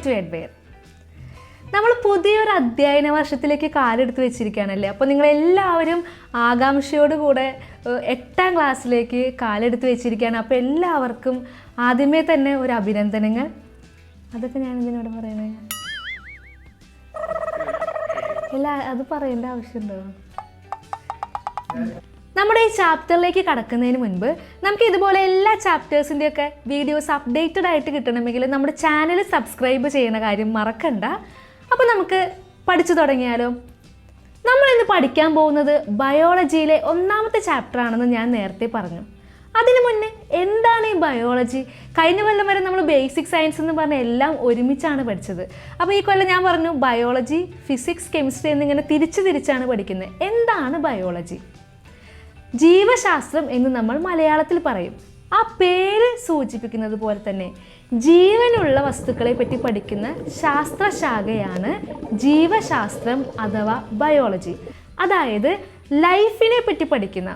To Edwhere. നമ്മൾ പുതിയൊരു അധ്യയന വർഷത്തിലേക്ക് കാലെടുത്ത് വെച്ചിരിക്കുകയാണല്ലേ. അപ്പോൾ നിങ്ങളെല്ലാവരും ആകാംക്ഷയോടുകൂടെ 8ാം ക്ലാസ്സിലേക്ക് കാലെടുത്ത് വെച്ചിരിക്കുകയാണ്. അപ്പോൾ എല്ലാവർക്കും ആദ്യമേ തന്നെ ഒരു അഭിനന്ദനങ്ങൾ. അതൊക്കെ ഞാൻ ഇതിനോട് പറയണേ, അത് പറയേണ്ട ആവശ്യമുണ്ടോ? നമ്മുടെ ഈ ചാപ്റ്ററിലേക്ക് കടക്കുന്നതിന് മുൻപ് നമുക്ക് ഇതുപോലെ എല്ലാ ചാപ്റ്റേഴ്സിൻ്റെയൊക്കെ വീഡിയോസ് അപ്ഡേറ്റഡ് ആയിട്ട് കിട്ടണമെങ്കിൽ നമ്മുടെ ചാനൽ സബ്സ്ക്രൈബ് ചെയ്യുന്ന കാര്യം മറക്കണ്ട. അപ്പോൾ നമുക്ക് പഠിച്ചു തുടങ്ങിയാലോ? നമ്മളിന്ന് പഠിക്കാൻ പോകുന്നത് ബയോളജിയിലെ 1ാമത്തെ ചാപ്റ്റർ ആണെന്ന് ഞാൻ നേരത്തെ പറഞ്ഞു. അതിനു മുന്നേ എന്താണ് ഈ ബയോളജി? കഴിഞ്ഞ കൊല്ലം വരെ നമ്മൾ ബേസിക് സയൻസ് എന്ന് പറഞ്ഞ എല്ലാം ഒരുമിച്ചാണ് പഠിച്ചത്. അപ്പോൾ ഈ കൊല്ലം ഞാൻ പറഞ്ഞു ബയോളജി, ഫിസിക്സ്, കെമിസ്ട്രി എന്നിങ്ങനെ തിരിച്ചാണ് പഠിക്കുന്നത്. എന്താണ് ബയോളജി? ജീവശാസ്ത്രം എന്ന് നമ്മൾ മലയാളത്തിൽ പറയും. ആ പേര് സൂചിപ്പിക്കുന്നത് പോലെ തന്നെ ജീവനുള്ള വസ്തുക്കളെ പറ്റി പഠിക്കുന്ന ശാസ്ത്രശാഖയാണ് ജീവശാസ്ത്രം അഥവാ ബയോളജി. അതായത് ലൈഫിനെ പറ്റി പഠിക്കുന്ന,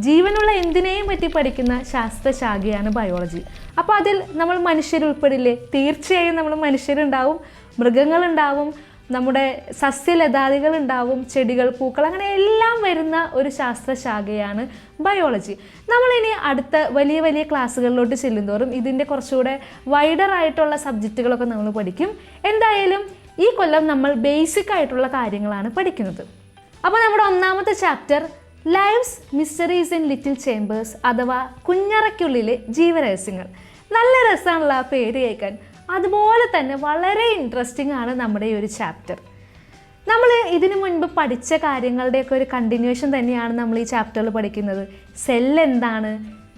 ജീവനുള്ള എന്തിനേയും പറ്റി പഠിക്കുന്ന ശാസ്ത്രശാഖയാണ് ബയോളജി. അപ്പോൾ അതിൽ നമ്മൾ മനുഷ്യരുൾപ്പെടില്ലേ? തീർച്ചയായും നമ്മൾ മനുഷ്യരുണ്ടാവും, മൃഗങ്ങളുണ്ടാവും, നമ്മുടെ സസ്യലതാദികളുണ്ടാവും, ചെടികൾ, പൂക്കൾ, അങ്ങനെ എല്ലാം വരുന്ന ഒരു ശാസ്ത്രശാഖയാണ് ബയോളജി. നമ്മളിനി അടുത്ത വലിയ വലിയ ക്ലാസ്സുകളിലോട്ട് ചെല്ലുന്തോറും ഇതിൻ്റെ കുറച്ചുകൂടെ വൈഡർ ആയിട്ടുള്ള സബ്ജക്റ്റുകളൊക്കെ നമ്മൾ പഠിക്കും. എന്തായാലും ഈ കൊല്ലം നമ്മൾ ബേസിക് ആയിട്ടുള്ള കാര്യങ്ങളാണ് പഠിക്കുന്നത്. അപ്പോൾ നമ്മുടെ 1ാമത്തെ chapter lives mysteries in little chambers അഥവാ കുഞ്ഞറയ്ക്കുള്ളിലെ ജീവരഹസ്യങ്ങൾ. നല്ല രസമാണല്ലോ ആ പേര് കേൾക്കാൻ. അതുപോലെ തന്നെ വളരെ ഇൻട്രസ്റ്റിംഗ് ആണ് നമ്മുടെ ഈ ഒരു ചാപ്റ്റർ. നമ്മൾ ഇതിനു മുൻപ് പഠിച്ച കാര്യങ്ങളുടെയൊക്കെ ഒരു കണ്ടിന്യൂഷൻ തന്നെയാണ് നമ്മൾ ഈ ചാപ്റ്ററിൽ പഠിക്കുന്നത്. സെല്ല് എന്താണ്,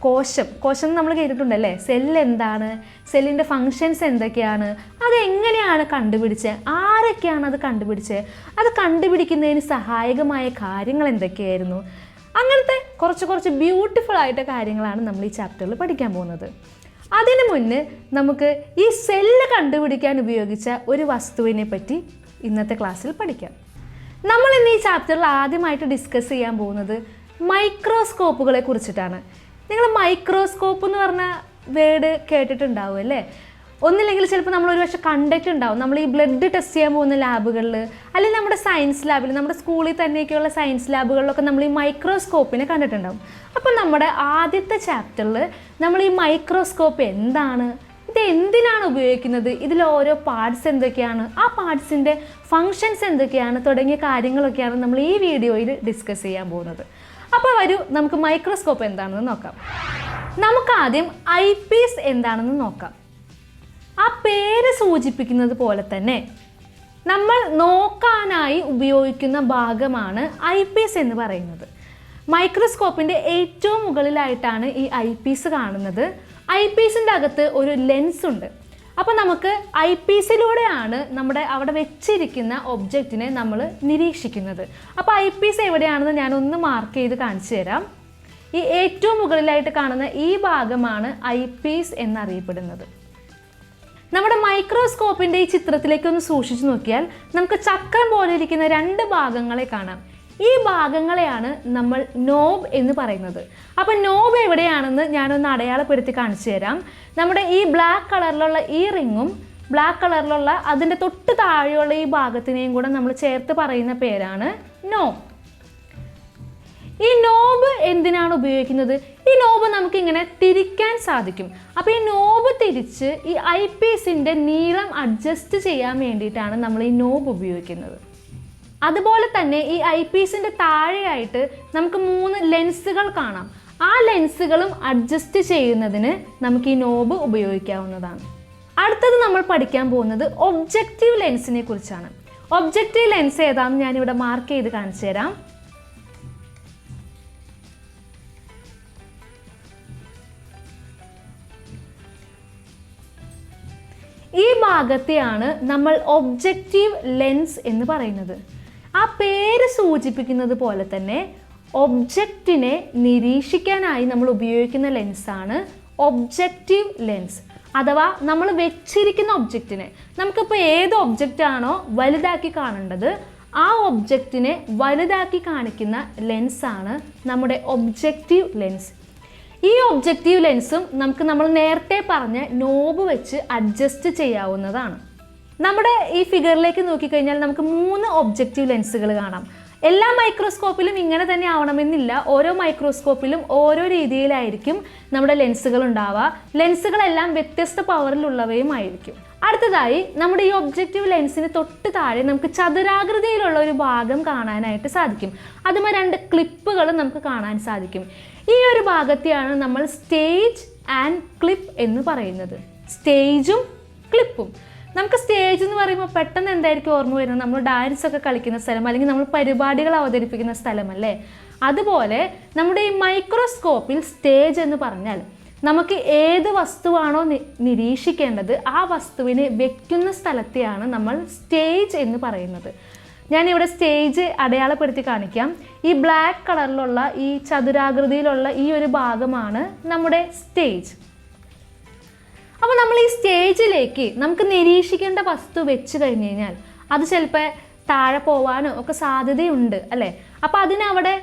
കോശം നമ്മൾ കേട്ടിട്ടുണ്ടല്ലേ. സെല്ല് എന്താണ്, സെല്ലിൻ്റെ ഫങ്ഷൻസ് എന്തൊക്കെയാണ്, അതെങ്ങനെയാണ് കണ്ടുപിടിച്ചത്, ആരൊക്കെയാണ് അത് കണ്ടുപിടിച്ചത്, അത് കണ്ടുപിടിക്കുന്നതിന് സഹായകമായ കാര്യങ്ങൾ എന്തൊക്കെയായിരുന്നു, അങ്ങനത്തെ കുറച്ച് ബ്യൂട്ടിഫുൾ ആയിട്ട് കാര്യങ്ങളാണ് നമ്മൾ ഈ ചാപ്റ്ററിൽ പഠിക്കാൻ പോകുന്നത്. അതിനു മുന്നേ നമുക്ക് ഈ സെല്ല് കണ്ടുപിടിക്കാൻ ഉപയോഗിച്ച ഒരു വസ്തുവിനെ പറ്റി ഇന്നത്തെ ക്ലാസ്സിൽ പഠിക്കാം. നമ്മൾ ഇന്ന് ഈ ചാപ്റ്ററിൽ ആദ്യമായിട്ട് ഡിസ്കസ് ചെയ്യാൻ പോകുന്നത് മൈക്രോസ്കോപ്പുകളെ കുറിച്ചിട്ടാണ്. നിങ്ങൾ മൈക്രോസ്കോപ്പ് എന്ന് പറഞ്ഞ വേർഡ് കേട്ടിട്ടുണ്ടാവും അല്ലേ? ഒന്നില്ലെങ്കിൽ ചിലപ്പോൾ നമ്മൾ ഒരു പക്ഷേ കണ്ടിട്ടുണ്ടാവും. നമ്മൾ ഈ ബ്ലഡ് ടെസ്റ്റ് ചെയ്യാൻ പോകുന്ന ലാബുകളിൽ, അല്ലെങ്കിൽ നമ്മുടെ സയൻസ് ലാബിൽ, നമ്മുടെ സ്കൂളിൽ തന്നെയൊക്കെയുള്ള സയൻസ് ലാബുകളിലൊക്കെ നമ്മൾ ഈ മൈക്രോസ്കോപ്പിനെ കണ്ടിട്ടുണ്ടാവും. അപ്പോൾ നമ്മുടെ ആദ്യത്തെ ചാപ്റ്ററിൽ നമ്മൾ ഈ മൈക്രോസ്കോപ്പ് എന്താണ്, ഇത് എന്തിനാണ് ഉപയോഗിക്കുന്നത്, ഇതിൽ ഓരോ പാർട്സ് എന്തൊക്കെയാണ്, ആ പാർട്സിൻ്റെ ഫങ്ഷൻസ് എന്തൊക്കെയാണ് തുടങ്ങിയ കാര്യങ്ങളൊക്കെയാണ് നമ്മൾ ഈ വീഡിയോയിൽ ഡിസ്കസ് ചെയ്യാൻ പോകുന്നത്. അപ്പോൾ വരൂ നമുക്ക് മൈക്രോസ്കോപ്പ് എന്താണെന്ന് നോക്കാം. നമുക്കാദ്യം ഐ പീസ് എന്താണെന്ന് നോക്കാം. ആ പേര് സൂചിപ്പിക്കുന്നത് പോലെ തന്നെ നമ്മൾ നോക്കാനായി ഉപയോഗിക്കുന്ന ഭാഗമാണ് ഐ പീസ് എന്ന് പറയുന്നത്. മൈക്രോസ്കോപ്പിൻ്റെ ഏറ്റവും മുകളിലായിട്ടാണ് ഈ ഐ പീസ് കാണുന്നത്. ഐ പീസിൻ്റെ അകത്ത് ഒരു ലെൻസ് ഉണ്ട്. അപ്പോൾ നമുക്ക് ഐ പീസിലൂടെയാണ് നമ്മുടെ അവിടെ വെച്ചിരിക്കുന്ന ഒബ്ജക്റ്റിനെ നമ്മൾ നിരീക്ഷിക്കുന്നത്. അപ്പോൾ ഐ പീസ് എവിടെയാണെന്ന് ഞാനൊന്ന് മാർക്ക് ചെയ്ത് കാണിച്ചു തരാം. ഈ ഏറ്റവും മുകളിലായിട്ട് കാണുന്ന ഈ ഭാഗമാണ് ഐ പീസ് എന്നറിയപ്പെടുന്നത്. നമ്മുടെ മൈക്രോസ്കോപ്പിൻ്റെ ഈ ചിത്രത്തിലേക്കൊന്ന് സൂക്ഷിച്ചു നോക്കിയാൽ നമുക്ക് ചക്രം പോലെ ഇരിക്കുന്ന 2 ഭാഗങ്ങളെ കാണാം. ഈ ഭാഗങ്ങളെയാണ് നമ്മൾ നോബ് എന്ന് പറയുന്നത്. അപ്പോൾ നോബ് എവിടെയാണെന്ന് ഞാനൊന്ന് അടയാളപ്പെടുത്തി കാണിച്ചു തരാം. നമ്മുടെ ഈ ബ്ലാക്ക് കളറിലുള്ള ഈ റിങ്ങും ബ്ലാക്ക് കളറിലുള്ള അതിൻ്റെ തൊട്ട് താഴെയുള്ള ഈ ഭാഗത്തിനെയും കൂടെ നമ്മൾ ചേർത്ത് പറയുന്ന പേരാണ് നോബ്. ഈ നോബ് എന്തിനാണ് ഉപയോഗിക്കുന്നത്? ഈ നോബ് നമുക്കിങ്ങനെ തിരിക്കാൻ സാധിക്കും. അപ്പോൾ ഈ നോബ് തിരിച്ച് ഈ ഐ പീസിൻ്റെ നീളം അഡ്ജസ്റ്റ് ചെയ്യാൻ വേണ്ടിയിട്ടാണ് നമ്മൾ ഈ നോബ് ഉപയോഗിക്കുന്നത്. അതുപോലെ തന്നെ ഈ ഐ പീസിൻ്റെ താഴെയായിട്ട് നമുക്ക് 3 ലെൻസുകൾ കാണാം. ആ ലെൻസുകളും അഡ്ജസ്റ്റ് ചെയ്യുന്നതിന് നമുക്ക് ഈ നോബ് ഉപയോഗിക്കാവുന്നതാണ്. അടുത്തത് നമ്മൾ പഠിക്കാൻ പോകുന്നത് ഒബ്ജക്റ്റീവ് ലെൻസിനെ കുറിച്ചാണ്. ഒബ്ജക്റ്റീവ് ലെൻസ് ഏതാണെന്ന് ഞാനിവിടെ മാർക്ക് ചെയ്ത് കാണിച്ചു തരാം. ഈ ഭാഗത്തെയാണ് നമ്മൾ ഒബ്ജക്റ്റീവ് ലെൻസ് എന്ന് പറയുന്നത്. ആ പേര് സൂചിപ്പിക്കുന്നത് പോലെ തന്നെ ഒബ്ജക്റ്റിനെ നിരീക്ഷിക്കാനായി നമ്മൾ ഉപയോഗിക്കുന്ന ലെൻസാണ് ഒബ്ജക്റ്റീവ് ലെൻസ്. അഥവാ നമ്മൾ വെച്ചിരിക്കുന്ന ഒബ്ജക്റ്റിനെ, നമുക്കിപ്പോൾ ഏത് ഒബ്ജക്റ്റാണോ വലുതാക്കി കാണേണ്ടത് ആ ഒബ്ജക്റ്റിനെ വലുതാക്കി കാണിക്കുന്ന ലെൻസാണ് നമ്മുടെ ഒബ്ജക്റ്റീവ് ലെൻസ്. ഈ ഒബ്ജക്റ്റീവ് ലെൻസും നമ്മൾ നേരത്തെ പറഞ്ഞ നോബ് വെച്ച് അഡ്ജസ്റ്റ് ചെയ്യാവുന്നതാണ്. നമ്മുടെ ഈ ഫിഗറിലേക്ക് നോക്കിക്കഴിഞ്ഞാൽ നമുക്ക് 3 ഒബ്ജക്റ്റീവ് ലെൻസുകൾ കാണാം. എല്ലാ മൈക്രോസ്കോപ്പിലും ഇങ്ങനെ തന്നെ ആവണമെന്നില്ല. ഓരോ മൈക്രോസ്കോപ്പിലും ഓരോ രീതിയിലായിരിക്കും നമ്മുടെ ലെൻസുകൾ ഉണ്ടാവുക. ലെൻസുകളെല്ലാം വ്യത്യസ്ത പവറിലുള്ളവയും ആയിരിക്കും. അടുത്തതായി നമ്മുടെ ഈ ഒബ്ജക്റ്റീവ് ലെൻസിന് തൊട്ട് താഴെ നമുക്ക് ചതുരാകൃതിയിലുള്ള ഒരു ഭാഗം കാണാനായിട്ട് സാധിക്കും. അതുമായി 2 ക്ലിപ്പുകൾ നമുക്ക് കാണാൻ സാധിക്കും. ഈ ഒരു ഭാഗത്തെയാണ് നമ്മൾ സ്റ്റേജ് ആൻഡ് ക്ലിപ്പ് എന്ന് പറയുന്നത്. സ്റ്റേജും ക്ലിപ്പും. നമുക്ക് സ്റ്റേജ് എന്ന് പറയുമ്പോൾ പെട്ടെന്ന് എന്തായിരിക്കും ഓർമ്മ വരുന്നത്? നമ്മൾ ഡാൻസ് ഒക്കെ കളിക്കുന്ന സ്ഥലം, അല്ലെങ്കിൽ നമ്മൾ പരിപാടികൾ അവതരിപ്പിക്കുന്ന സ്ഥലമല്ലേ? അതുപോലെ നമ്മുടെ ഈ മൈക്രോസ്കോപ്പിൽ സ്റ്റേജ് എന്ന് പറഞ്ഞാൽ നമുക്ക് ഏത് വസ്തുവാണോ നിരീക്ഷിക്കേണ്ടത് ആ വസ്തുവിനെ വെക്കുന്ന സ്ഥലത്തെയാണ് നമ്മൾ സ്റ്റേജ് എന്ന് പറയുന്നത്. ഞാനിവിടെ സ്റ്റേജ് അടയാളപ്പെടുത്തി കാണിക്കാം. ഈ ബ്ലാക്ക് കളറിലുള്ള ഈ ചതുരാകൃതിയിലുള്ള ഈ ഒരു ഭാഗമാണ് നമ്മുടെ സ്റ്റേജ്. അപ്പോൾ നമ്മൾ ഈ സ്റ്റേജിലേക്ക് നമുക്ക് നിരീക്ഷിക്കേണ്ട വസ്തു വെച്ച് കഴിഞ്ഞ് കഴിഞ്ഞാൽ അത് ചിലപ്പോൾ താഴെ പോവാനോ ഒക്കെ സാധ്യതയുണ്ട് അല്ലേ? അപ്പോൾ അതിനവിടെ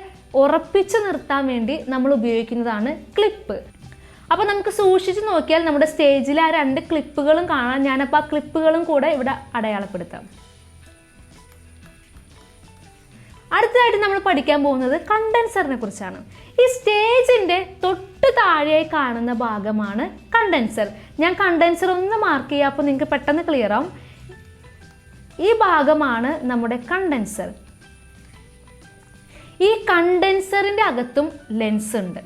ഉറപ്പിച്ച് നിർത്താൻ വേണ്ടി നമ്മൾ ഉപയോഗിക്കുന്നതാണ് ക്ലിപ്പ്. അപ്പോൾ നമുക്ക് സൂക്ഷിച്ച് നോക്കിയാൽ നമ്മുടെ സ്റ്റേജിൽ ആ 2 ക്ലിപ്പുകളും കാണാൻ. ഞാനപ്പോൾ ആ ക്ലിപ്പുകളും കൂടെ ഇവിടെ അടയാളപ്പെടുത്താം. അടുത്തതായിട്ട് നമ്മൾ പഠിക്കാൻ പോകുന്നത് കണ്ടൻസറിനെ കുറിച്ചാണ്. ഈ സ്റ്റേജിൻ്റെ തൊട്ട് താഴെയായി കാണുന്ന ഭാഗമാണ് കണ്ടൻസർ. ഞാൻ കണ്ടൻസർ ഒന്ന് മാർക്ക് ചെയ്യാം, അപ്പോൾ നിങ്ങൾക്ക് പെട്ടെന്ന് ക്ലിയർ ആവും. ഈ ഭാഗമാണ് നമ്മുടെ കണ്ടൻസർ. ഈ കണ്ടൻസറിൻ്റെ അകത്തും ലെൻസ് ഉണ്ട്.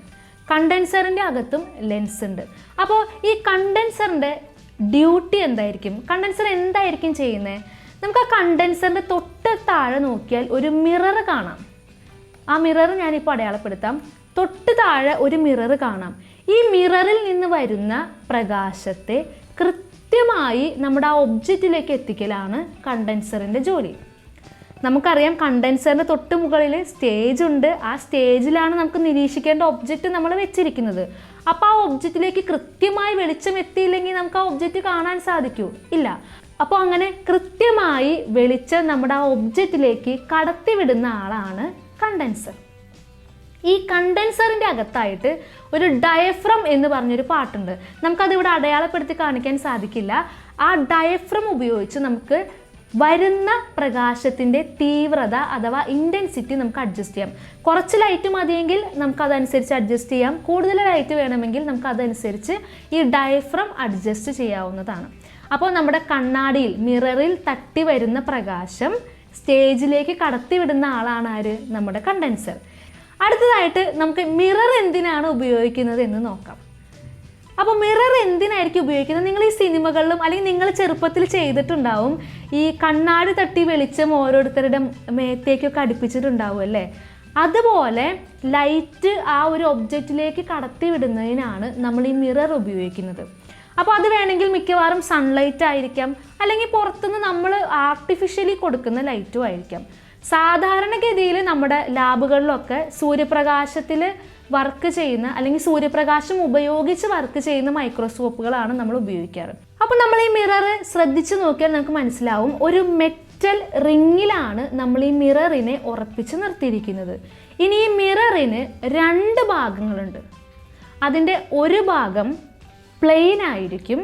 കണ്ടൻസറിൻ്റെ അകത്തും ലെൻസ് ഉണ്ട്. അപ്പോൾ ഈ കണ്ടൻസറിൻ്റെ ഡ്യൂട്ടി എന്തായിരിക്കും? കണ്ടൻസർ എന്തായിരിക്കും ചെയ്യുന്നത്? നമുക്ക് ആ കണ്ടൻസറിൻ്റെ തൊട്ട് താഴെ നോക്കിയാൽ ഒരു മിറർ കാണാം. ആ മിറർ ഞാനിപ്പോൾ അടയാളപ്പെടുത്താം. തൊട്ട് താഴെ ഒരു മിറർ കാണാം. ഈ മിററിൽ നിന്ന് വരുന്ന പ്രകാശത്തെ കൃത്യമായി നമ്മുടെ ആ ഒബ്ജക്റ്റിലേക്ക് എത്തിക്കലാണ് കണ്ടൻസറിൻ്റെ ജോലി. നമുക്കറിയാം കണ്ടൻസറിൻ്റെ തൊട്ട് മുകളിൽ സ്റ്റേജ് ഉണ്ട്. ആ സ്റ്റേജിലാണ് നമുക്ക് നിരീക്ഷിക്കേണ്ട ഒബ്ജക്റ്റ് നമ്മൾ വെച്ചിരിക്കുന്നത്. അപ്പോൾ ആ ഒബ്ജക്റ്റിലേക്ക് കൃത്യമായി വെളിച്ചം എത്തിയില്ലെങ്കിൽ നമുക്ക് ആ ഒബ്ജക്റ്റ് കാണാൻ സാധിക്കൂ? ഇല്ല. അപ്പോൾ അങ്ങനെ കൃത്യമായി വെളിച്ചം നമ്മുടെ ആ ഒബ്ജക്റ്റിലേക്ക് കടത്തിവിടുന്ന ആളാണ് കണ്ടൻസർ. ഈ കണ്ടൻസറിൻ്റെ അകത്തായിട്ട് ഒരു ഡയഫ്രം എന്ന് പറഞ്ഞൊരു പാർട്ടുണ്ട്. നമുക്കതിവിടെ അടയാളപ്പെടുത്തി കാണിക്കാൻ സാധിക്കില്ല. ആ ഡയഫ്രം ഉപയോഗിച്ച് നമുക്ക് വരുന്ന പ്രകാശത്തിൻ്റെ തീവ്രത അഥവാ ഇൻറ്റൻസിറ്റി നമുക്ക് അഡ്ജസ്റ്റ് ചെയ്യാം. കുറച്ച് ലൈറ്റ് മതിയെങ്കിൽ നമുക്കതനുസരിച്ച് അഡ്ജസ്റ്റ് ചെയ്യാം. കൂടുതൽ ലൈറ്റ് വേണമെങ്കിൽ നമുക്കതനുസരിച്ച് ഈ ഡയഫ്രം അഡ്ജസ്റ്റ് ചെയ്യാവുന്നതാണ്. അപ്പോൾ നമ്മുടെ കണ്ണാടിയിൽ മിററിൽ തട്ടി വരുന്ന പ്രകാശം സ്റ്റേജിലേക്ക് കടത്തിവിടുന്ന ആളാണ് ആര്? നമ്മുടെ കണ്ടൻസർ. അടുത്തതായിട്ട് നമുക്ക് മിറർ എന്തിനാണ് ഉപയോഗിക്കുന്നത് എന്ന് നോക്കാം. അപ്പോൾ മിറർ എന്തിനായിരിക്കും ഉപയോഗിക്കുന്നത്? നിങ്ങൾ ഈ സിനിമകളിലും അല്ലെങ്കിൽ നിങ്ങൾ ചെറുപ്പത്തിൽ ചെയ്തിട്ടുണ്ടാവും. ഈ കണ്ണാടി തട്ടി വെളിച്ചം ഓരോരുത്തരുടെ മേത്തേക്കൊക്കെ അടുപ്പിച്ചിട്ടുണ്ടാവും അല്ലേ? അതുപോലെ ലൈറ്റ് ആ ഒരു ഒബ്ജക്റ്റിലേക്ക് കടത്തി വിടുന്നതിനാണ് നമ്മൾ ഈ മിറർ ഉപയോഗിക്കുന്നത്. അപ്പോൾ അത് വേണമെങ്കിൽ മിക്കവാറും സൺലൈറ്റ് ആയിരിക്കാം, അല്ലെങ്കിൽ പുറത്തുനിന്ന് നമ്മൾ ആർട്ടിഫിഷ്യലി കൊടുക്കുന്ന ലൈറ്റും ആയിരിക്കാം. സാധാരണഗതിയിൽ നമ്മുടെ ലാബുകളിലൊക്കെ സൂര്യപ്രകാശത്തിൽ വർക്ക് ചെയ്യുന്ന അല്ലെങ്കിൽ സൂര്യപ്രകാശം ഉപയോഗിച്ച് വർക്ക് ചെയ്യുന്ന മൈക്രോസ്കോപ്പുകളാണ് നമ്മൾ ഉപയോഗിക്കാറ്. അപ്പോൾ നമ്മൾ ഈ മിറർ ശ്രദ്ധിച്ച് നോക്കിയാൽ നമുക്ക് മനസ്സിലാവും, ഒരു മെറ്റൽ റിങ്ങിലാണ് നമ്മൾ ഈ മിററിനെ ഉറപ്പിച്ച് നിർത്തിയിരിക്കുന്നത്. ഇനി ഈ മിററിന് 2 ഭാഗങ്ങളുണ്ട്. അതിൻ്റെ ഒരു ഭാഗം പ്ലെയിൻ ആയിരിക്കും.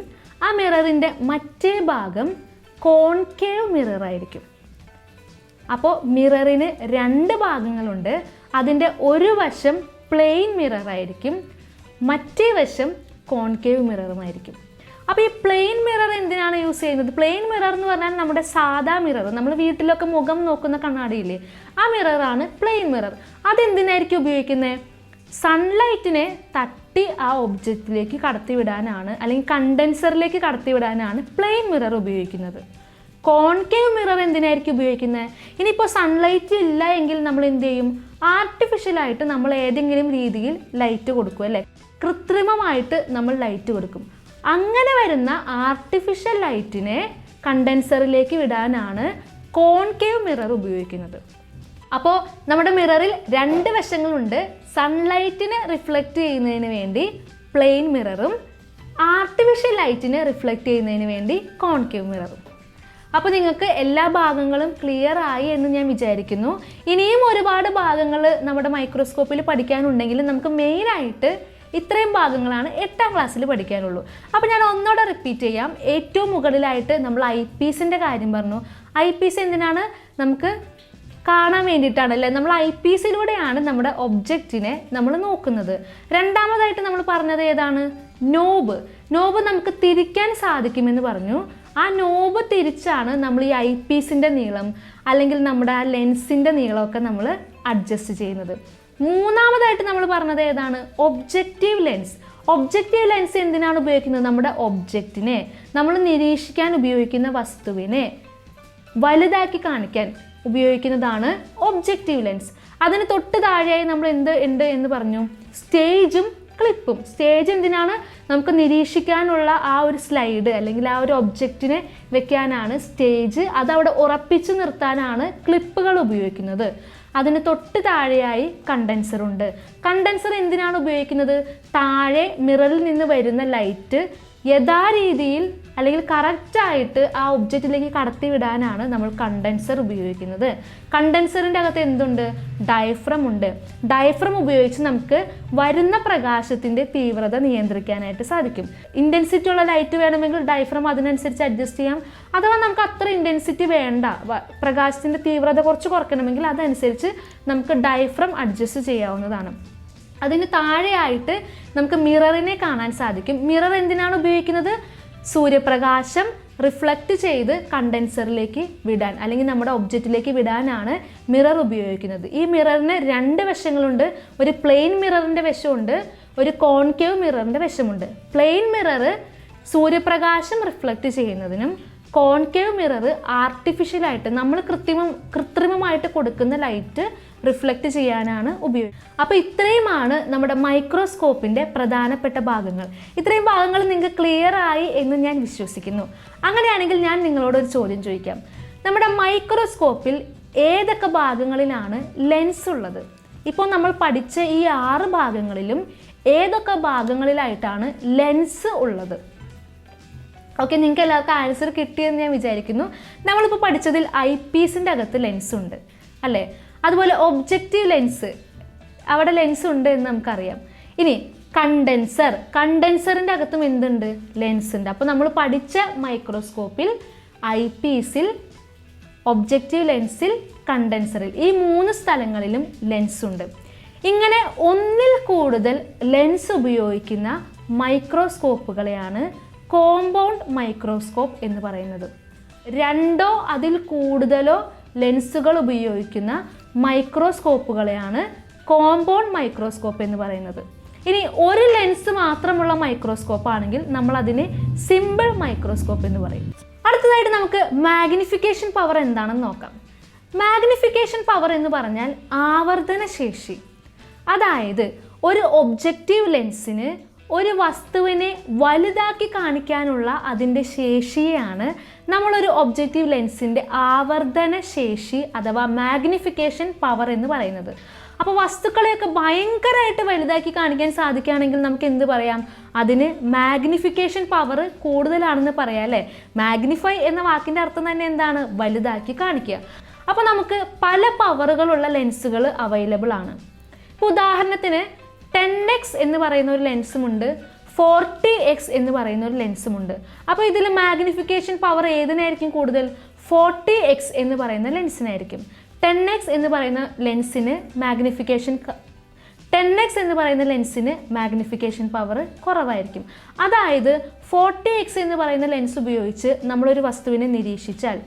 ആ മിററിൻ്റെ മറ്റേ ഭാഗം കോൺകേവ് മിറർ ആയിരിക്കും. അപ്പോൾ മിററിന് 2 ഭാഗങ്ങളുണ്ട്. അതിൻ്റെ ഒരു വശം പ്ലെയിൻ മിറർ ആയിരിക്കും, മറ്റേ വശം കോൺകേവ് മിററുമായിരിക്കും. അപ്പോൾ ഈ പ്ലെയിൻ മിറർ എന്തിനാണ് യൂസ് ചെയ്യുന്നത്? പ്ലെയിൻ മിറർ എന്ന് പറഞ്ഞാൽ നമ്മുടെ സാധാ മിറർ, നമ്മൾ വീട്ടിലൊക്കെ മുഖം നോക്കുന്ന കണ്ണാടിയില്ലേ, ആ മിററാണ് പ്ലെയിൻ മിറർ. അതെന്തിനായിരിക്കും ഉപയോഗിക്കുന്നത്? സൺലൈറ്റിനെ തട്ടി ആ ഒബ്ജക്റ്റിലേക്ക് കടത്തിവിടാനാണ്, അല്ലെങ്കിൽ കണ്ടൻസറിലേക്ക് കടത്തിവിടാനാണ് പ്ലെയിൻ മിറർ ഉപയോഗിക്കുന്നത്. കോൺകേവ് മിറർ എന്തിനായിരിക്കും ഉപയോഗിക്കുന്നത്? ഇനിയിപ്പോൾ സൺലൈറ്റ് ഇല്ല എങ്കിൽ നമ്മൾ എന്ത് ചെയ്യും? ആർട്ടിഫിഷ്യലായിട്ട് നമ്മൾ ഏതെങ്കിലും രീതിയിൽ ലൈറ്റ് കൊടുക്കും അല്ലേ? കൃത്രിമമായിട്ട് നമ്മൾ ലൈറ്റ് കൊടുക്കും. അങ്ങനെ വരുന്ന ആർട്ടിഫിഷ്യൽ ലൈറ്റിനെ കണ്ടൻസറിലേക്ക് വിടാനാണ് കോൺകേവ് മിറർ ഉപയോഗിക്കുന്നത്. അപ്പോൾ നമ്മുടെ മിററിൽ 2 വശങ്ങളുണ്ട്. സൺലൈറ്റിനെ റിഫ്ലക്റ്റ് ചെയ്യുന്നതിന് വേണ്ടി പ്ലെയിൻ മിററും ആർട്ടിഫിഷ്യൽ ലൈറ്റിനെ റിഫ്ലക്റ്റ് ചെയ്യുന്നതിന് വേണ്ടി കോൺകേവ് മിററും. അപ്പോൾ നിങ്ങൾക്ക് എല്ലാ ഭാഗങ്ങളും ക്ലിയർ ആയി എന്ന് ഞാൻ വിചാരിക്കുന്നു. ഇനിയും ഒരുപാട് ഭാഗങ്ങൾ നമ്മുടെ മൈക്രോസ്കോപ്പിൽ പഠിക്കാനുണ്ടെങ്കിൽ നമുക്ക് മെയിനായിട്ട് ഇത്രയും ഭാഗങ്ങളാണ് 8ാം ക്ലാസ്സിൽ പഠിക്കാനുള്ളൂ. അപ്പോൾ ഞാൻ ഒന്നുകൂടെ റിപ്പീറ്റ് ചെയ്യാം. ഏറ്റവും മുകളിലായിട്ട് നമ്മൾ ഐ പീസിൻ്റെ കാര്യം പറഞ്ഞു. ഐ പീസ് എന്തിനാണ്? നമുക്ക് കാണാൻ വേണ്ടിയിട്ടാണ് അല്ലേ? നമ്മൾ ഐ പീസിലൂടെയാണ് നമ്മുടെ ഒബ്ജക്റ്റിനെ നമ്മൾ നോക്കുന്നത്. രണ്ടാമതായിട്ട് നമ്മൾ പറഞ്ഞത് ഏതാണ്? നോബ്. നോബ് നമുക്ക് തിരിക്കാൻ സാധിക്കുമെന്ന് പറഞ്ഞു. ആ നോബ് തിരിച്ചാണ് നമ്മൾ ഈ ഐ പീസിൻ്റെ നീളം അല്ലെങ്കിൽ നമ്മുടെ ആ ലെൻസിൻ്റെ നീളമൊക്കെ നമ്മൾ അഡ്ജസ്റ്റ് ചെയ്യുന്നത്. മൂന്നാമതായിട്ട് നമ്മൾ പറഞ്ഞത് ഏതാണ്? Objective lens. ഒബ്ജക്റ്റീവ് ലെൻസ് എന്തിനാണ് ഉപയോഗിക്കുന്നത്? നമ്മുടെ ഒബ്ജക്റ്റിനെ, നമ്മൾ നിരീക്ഷിക്കാൻ ഉപയോഗിക്കുന്ന വസ്തുവിനെ വലുതാക്കി കാണിക്കാൻ ഉപയോഗിക്കുന്നതാണ് ഒബ്ജക്റ്റീവ് ലെൻസ്. അതിന് തൊട്ട് താഴെയായി നമ്മൾ എന്ത് ഉണ്ട് എന്ന് പറഞ്ഞു? സ്റ്റേജും ക്ലിപ്പും. സ്റ്റേജ് എന്തിനാണ്? നമുക്ക് നിരീക്ഷിക്കാനുള്ള ആ ഒരു സ്ലൈഡ് അല്ലെങ്കിൽ ആ ഒരു ഒബ്ജക്റ്റിനെ വെക്കാനാണ് സ്റ്റേജ്. അതവിടെ ഉറപ്പിച്ചു നിർത്താനാണ് ക്ലിപ്പുകൾ ഉപയോഗിക്കുന്നത്. അതിന് തൊട്ട് താഴെയായി കണ്ടൻസർ ഉണ്ട്. കണ്ടൻസർ എന്തിനാണ് ഉപയോഗിക്കുന്നത്? താഴെ മിററിൽ നിന്ന് വരുന്ന ലൈറ്റ് യഥാരീതിയിൽ അല്ലെങ്കിൽ കറക്റ്റായിട്ട് ആ ഒബ്ജക്റ്റിലേക്ക് കടത്തിവിടാനാണ് നമ്മൾ കണ്ടൻസർ ഉപയോഗിക്കുന്നത്. കണ്ടൻസറിൻ്റെ അകത്ത് എന്തുണ്ട്? ഡയഫ്രം ഉണ്ട്. ഡയഫ്രം ഉപയോഗിച്ച് നമുക്ക് വരുന്ന പ്രകാശത്തിൻ്റെ തീവ്രത നിയന്ത്രിക്കാനായിട്ട് സാധിക്കും. ഇൻറ്റൻസിറ്റി ഉള്ള ലൈറ്റ് വേണമെങ്കിൽ ഡയഫ്രം അതിനനുസരിച്ച് അഡ്ജസ്റ്റ് ചെയ്യാം. അഥവാ നമുക്ക് അത്ര ഇൻറ്റൻസിറ്റി വേണ്ട, പ്രകാശത്തിൻ്റെ തീവ്രത കുറച്ച് കുറയ്ക്കണമെങ്കിൽ അതനുസരിച്ച് നമുക്ക് ഡയഫ്രം അഡ്ജസ്റ്റ് ചെയ്യാവുന്നതാണ്. അതിന് താഴെയായിട്ട് നമുക്ക് മിററിനെ കാണാൻ സാധിക്കും. മിറർ എന്തിനാണ് ഉപയോഗിക്കുന്നത്? സൂര്യപ്രകാശം റിഫ്ലക്റ്റ് ചെയ്ത് കണ്ടൻസറിലേക്ക് വിടാൻ അല്ലെങ്കിൽ നമ്മുടെ ഒബ്ജക്റ്റിലേക്ക് വിടാനാണ് മിറർ ഉപയോഗിക്കുന്നത്. ഈ മിററിന് 2 വശങ്ങളുണ്ട്. ഒരു പ്ലെയിൻ മിററിൻ്റെ വശമുണ്ട്, ഒരു കോൺകേവ് മിററിൻ്റെ വശമുണ്ട്. പ്ലെയിൻ മിറർ സൂര്യപ്രകാശം റിഫ്ലക്റ്റ് ചെയ്യുന്നതിനും കോൺകേവ് മിറർ ആർട്ടിഫിഷ്യലായിട്ട് നമ്മൾ കൃത്രിമമായിട്ട് കൊടുക്കുന്ന ലൈറ്റ് റിഫ്ലക്റ്റ് ചെയ്യാനാണ് ഉപയോഗിക്കുന്നത്. അപ്പോൾ ഇത്രയുമാണ് നമ്മുടെ മൈക്രോസ്കോപ്പിൻ്റെ പ്രധാനപ്പെട്ട ഭാഗങ്ങൾ. ഇത്രയും ഭാഗങ്ങൾ നിങ്ങൾക്ക് ക്ലിയർ ആയി എന്ന് ഞാൻ വിശ്വസിക്കുന്നു. അങ്ങനെയാണെങ്കിൽ ഞാൻ നിങ്ങളോടൊരു ചോദ്യം ചോദിക്കാം. നമ്മുടെ മൈക്രോസ്കോപ്പിൽ ഏതൊക്കെ ഭാഗങ്ങളിലാണ് ലെൻസ് ഉള്ളത്? ഇപ്പോൾ നമ്മൾ പഠിച്ച ഈ 6 ഭാഗങ്ങളിലും ഏതൊക്കെ ഭാഗങ്ങളിലായിട്ടാണ് ലെൻസ് ഉള്ളത്? ഓക്കെ, നിങ്ങൾക്ക് എല്ലാവർക്കും ആൻസർ കിട്ടിയെന്ന് ഞാൻ വിചാരിക്കുന്നു. നമ്മളിപ്പോൾ പഠിച്ചതിൽ ഐ പീസിൻ്റെ അകത്ത് ലെൻസ് ഉണ്ട് അല്ലേ? അതുപോലെ ഒബ്ജക്റ്റീവ് ലെൻസ്, അവിടെ ലെൻസ് ഉണ്ട് എന്ന് നമുക്കറിയാം. ഇനി കണ്ടൻസറിൻ്റെ അകത്തും എന്തുണ്ട്? ലെൻസ് ഉണ്ട്. അപ്പോൾ നമ്മൾ പഠിച്ച മൈക്രോസ്കോപ്പിൽ ഐ പീസിൽ, ഒബ്ജക്റ്റീവ് ലെൻസിൽ, കണ്ടൻസറിൽ, ഈ 3 സ്ഥലങ്ങളിലും ലെൻസ് ഉണ്ട്. ഇങ്ങനെ ഒന്നിൽ കൂടുതൽ ലെൻസ് ഉപയോഗിക്കുന്ന മൈക്രോസ്കോപ്പുകളെയാണ് കോമ്പൗണ്ട് മൈക്രോസ്കോപ്പ് എന്ന് പറയുന്നത്. 2ഓ അതിൽ കൂടുതലോ ലെൻസുകൾ ഉപയോഗിക്കുന്ന മൈക്രോസ്കോപ്പുകളെയാണ് കോമ്പൗണ്ട് മൈക്രോസ്കോപ്പ് എന്ന് പറയുന്നത്. ഇനി ഒരു ലെൻസ് മാത്രമുള്ള മൈക്രോസ്കോപ്പ് ആണെങ്കിൽ നമ്മൾ അതിനെ സിമ്പിൾ മൈക്രോസ്കോപ്പ് എന്ന് പറയും. അടുത്തതായിട്ട് നമുക്ക് മാഗ്നിഫിക്കേഷൻ പവർ എന്താണെന്ന് നോക്കാം. മാഗ്നിഫിക്കേഷൻ പവർ എന്ന് പറഞ്ഞാൽ ആവർത്തന ശേഷി. അതായത് ഒരു ഒബ്ജക്റ്റീവ് ലെൻസിന് ഒരു വസ്തുവിനെ വലുതാക്കി കാണിക്കാനുള്ള അതിൻ്റെ ശേഷിയാണ് നമ്മളൊരു ഒബ്ജക്റ്റീവ് ലെൻസിൻ്റെ ആവർത്തന ശേഷി അഥവാ മാഗ്നിഫിക്കേഷൻ പവർ എന്ന് പറയുന്നത്. അപ്പോൾ വസ്തുക്കളെയൊക്കെ ഭയങ്കരമായിട്ട് വലുതാക്കി കാണിക്കാൻ സാധിക്കുകയാണെങ്കിൽ നമുക്ക് എന്ത് പറയാം? അതിന് മാഗ്നിഫിക്കേഷൻ പവർ കൂടുതലാണെന്ന് പറയാം അല്ലേ? മാഗ്നിഫൈ എന്ന വാക്കിൻ്റെ അർത്ഥം തന്നെ എന്താണ്? വലുതാക്കി കാണിക്കുക. അപ്പോൾ നമുക്ക് പല പവറുകളുള്ള ലെൻസുകൾ അവൈലബിൾ ആണ്. ഇപ്പോൾ ഉദാഹരണത്തിന് 10x എന്ന് പറയുന്ന ഒരു ലെൻസുമുണ്ട്, 40x എന്ന് പറയുന്ന ഒരു ലെൻസുമുണ്ട്. അപ്പോൾ ഇതിൽ മാഗ്നിഫിക്കേഷൻ പവർ ഏതിനായിരിക്കും കൂടുതൽ? 40x എന്ന് പറയുന്ന ലെൻസിനായിരിക്കും. 10x എന്ന് പറയുന്ന ലെൻസിന് മാഗ്നിഫിക്കേഷൻ പവർ കുറവായിരിക്കും. അതായത് 40x എന്ന് പറയുന്ന ലെൻസ് ഉപയോഗിച്ച് നമ്മളൊരു വസ്തുവിനെ നിരീക്ഷിച്ചാൽ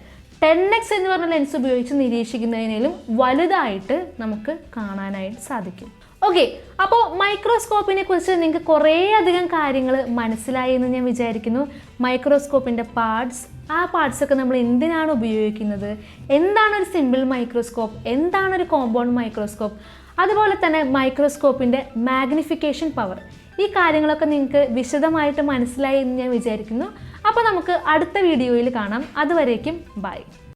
10x എന്ന് പറഞ്ഞ ലെൻസ് ഉപയോഗിച്ച് നിരീക്ഷിക്കുന്നതിനും വലുതായിട്ട് നമുക്ക് കാണാനായിട്ട് സാധിക്കും. ഓക്കെ, അപ്പോൾ മൈക്രോസ്കോപ്പിനെ കുറിച്ച് നിങ്ങൾക്ക് കുറേയധികം കാര്യങ്ങൾ മനസ്സിലായി എന്ന് ഞാൻ വിചാരിക്കുന്നു. മൈക്രോസ്കോപ്പിൻ്റെ പാർട്സ്, ആ പാർട്സൊക്കെ നമ്മൾ എന്തിനാണ് ഉപയോഗിക്കുന്നത്, എന്താണ് ഒരു സിമ്പിൾ മൈക്രോസ്കോപ്പ്, എന്താണ് ഒരു കോമ്പൗണ്ട് മൈക്രോസ്കോപ്പ്, അതുപോലെ തന്നെ മൈക്രോസ്കോപ്പിൻ്റെ മാഗ്നിഫിക്കേഷൻ പവർ, ഈ കാര്യങ്ങളൊക്കെ നിങ്ങൾക്ക് വിശദമായിട്ട് മനസ്സിലായി എന്ന് ഞാൻ വിചാരിക്കുന്നു. അപ്പോൾ നമുക്ക് അടുത്ത വീഡിയോയിൽ കാണാം. അതുവരേക്കും ബൈ.